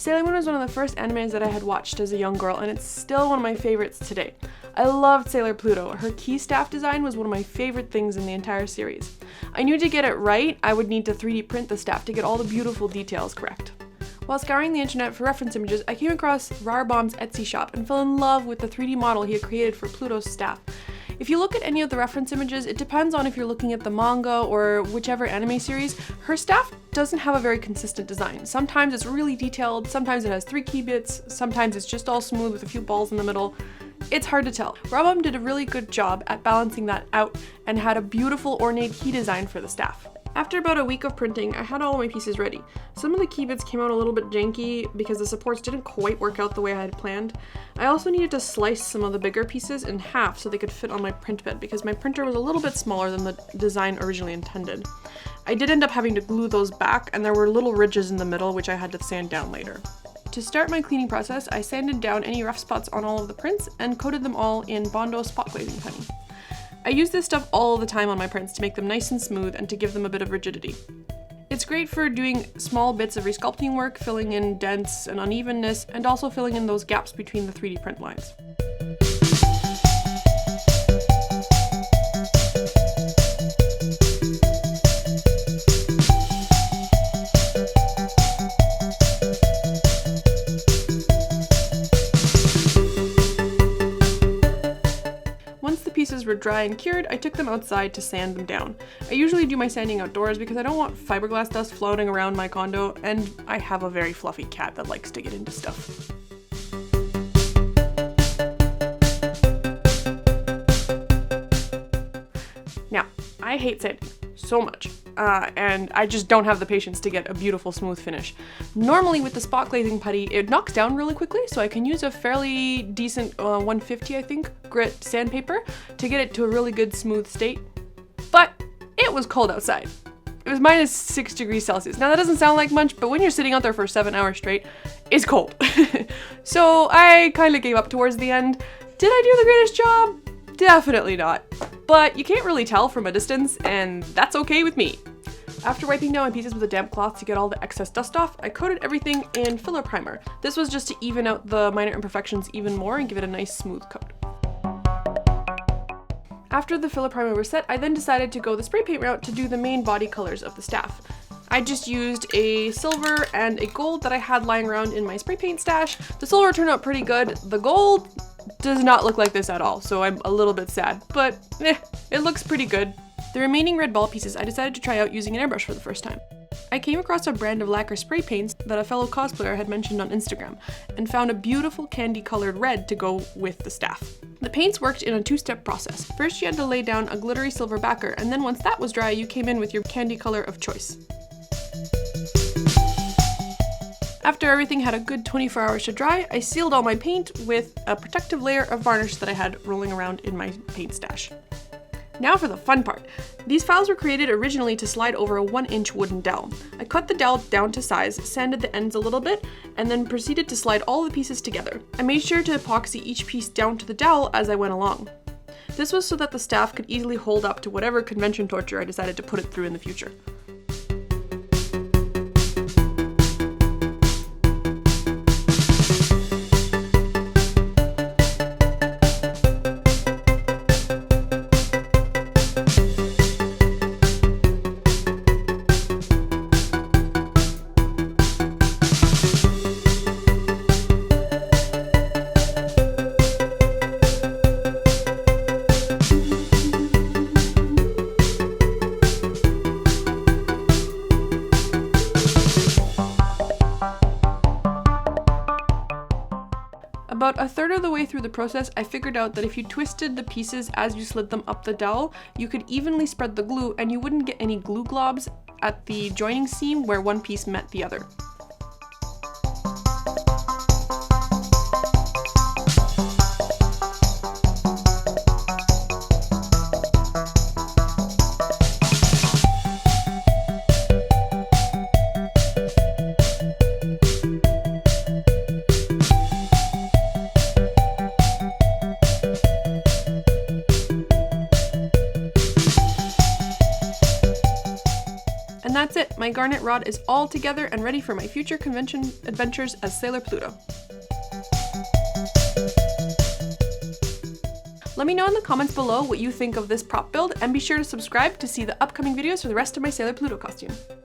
Sailor Moon was one of the first animes that I had watched as a young girl, and it's still one of my favorites today. I loved Sailor Pluto. Her key staff design was one of my favorite things in the entire series. I knew to get it right, I would need to 3D print the staff to get all the beautiful details correct. While scouring the internet for reference images, I came across Rarbomb's Etsy shop and fell in love with the 3D model he had created for Pluto's staff. If you look at any of the reference images, it depends on if you're looking at the manga or whichever anime series, her staff doesn't have a very consistent design. Sometimes it's really detailed, sometimes it has 3 key bits, sometimes it's just all smooth with a few balls in the middle. It's hard to tell. Rarbomb did a really good job at balancing that out and had a beautiful ornate key design for the staff. After about a week of printing, I had all my pieces ready. Some of the key bits came out a little bit janky because the supports didn't quite work out the way I had planned. I also needed to slice some of the bigger pieces in half so they could fit on my print bed because my printer was a little bit smaller than the design originally intended. I did end up having to glue those back, and there were little ridges in the middle which I had to sand down later. To start my cleaning process, I sanded down any rough spots on all of the prints and coated them all in Bondo spot glazing putty. I use this stuff all the time on my prints to make them nice and smooth and to give them a bit of rigidity. It's great for doing small bits of resculpting work, filling in dents and unevenness, and also filling in those gaps between the 3D print lines. Pieces were dry and cured, I took them outside to sand them down. I usually do my sanding outdoors because I don't want fiberglass dust floating around my condo, and I have a very fluffy cat that likes to get into stuff. Now, I hate sanding so much, and I just don't have the patience to get a beautiful smooth finish. Normally with the spot glazing putty, it knocks down really quickly, so I can use a fairly decent 150, I think, grit sandpaper to get it to a really good smooth state. But it was cold outside. It was minus 6 degrees Celsius. Now that doesn't sound like much, but when you're sitting out there for 7 hours straight, it's cold. So I kind of gave up towards the end. Did I do the greatest job? Definitely not. But you can't really tell from a distance, and that's okay with me. After wiping down my pieces with a damp cloth to get all the excess dust off, I coated everything in filler primer. This was just to even out the minor imperfections even more and give it a nice smooth coat. After the filler primer was set, I then decided to go the spray paint route to do the main body colors of the staff. I just used a silver and a gold that I had lying around in my spray paint stash. The silver turned out pretty good. The gold does not look like this at all, so I'm a little bit sad, but it looks pretty good. The remaining red ball pieces I decided to try out using an airbrush for the first time. I came across a brand of lacquer spray paints that a fellow cosplayer had mentioned on Instagram and found a beautiful candy colored red to go with the staff. The paints worked in a 2-step process. First you had to lay down a glittery silver backer, and then once that was dry you came in with your candy color of choice. After everything had a good 24 hours to dry, I sealed all my paint with a protective layer of varnish that I had rolling around in my paint stash. Now for the fun part. These files were created originally to slide over a 1-inch wooden dowel. I cut the dowel down to size, sanded the ends a little bit, and then proceeded to slide all the pieces together. I made sure to epoxy each piece down to the dowel as I went along. This was so that the staff could easily hold up to whatever convention torture I decided to put it through in the future. About a third of the way through the process, I figured out that if you twisted the pieces as you slid them up the dowel, you could evenly spread the glue and you wouldn't get any glue globs at the joining seam where one piece met the other. And that's it. My Garnet rod is all together and ready for my future convention adventures as Sailor Pluto. Let me know in the comments below what you think of this prop build, and be sure to subscribe to see the upcoming videos for the rest of my Sailor Pluto costume.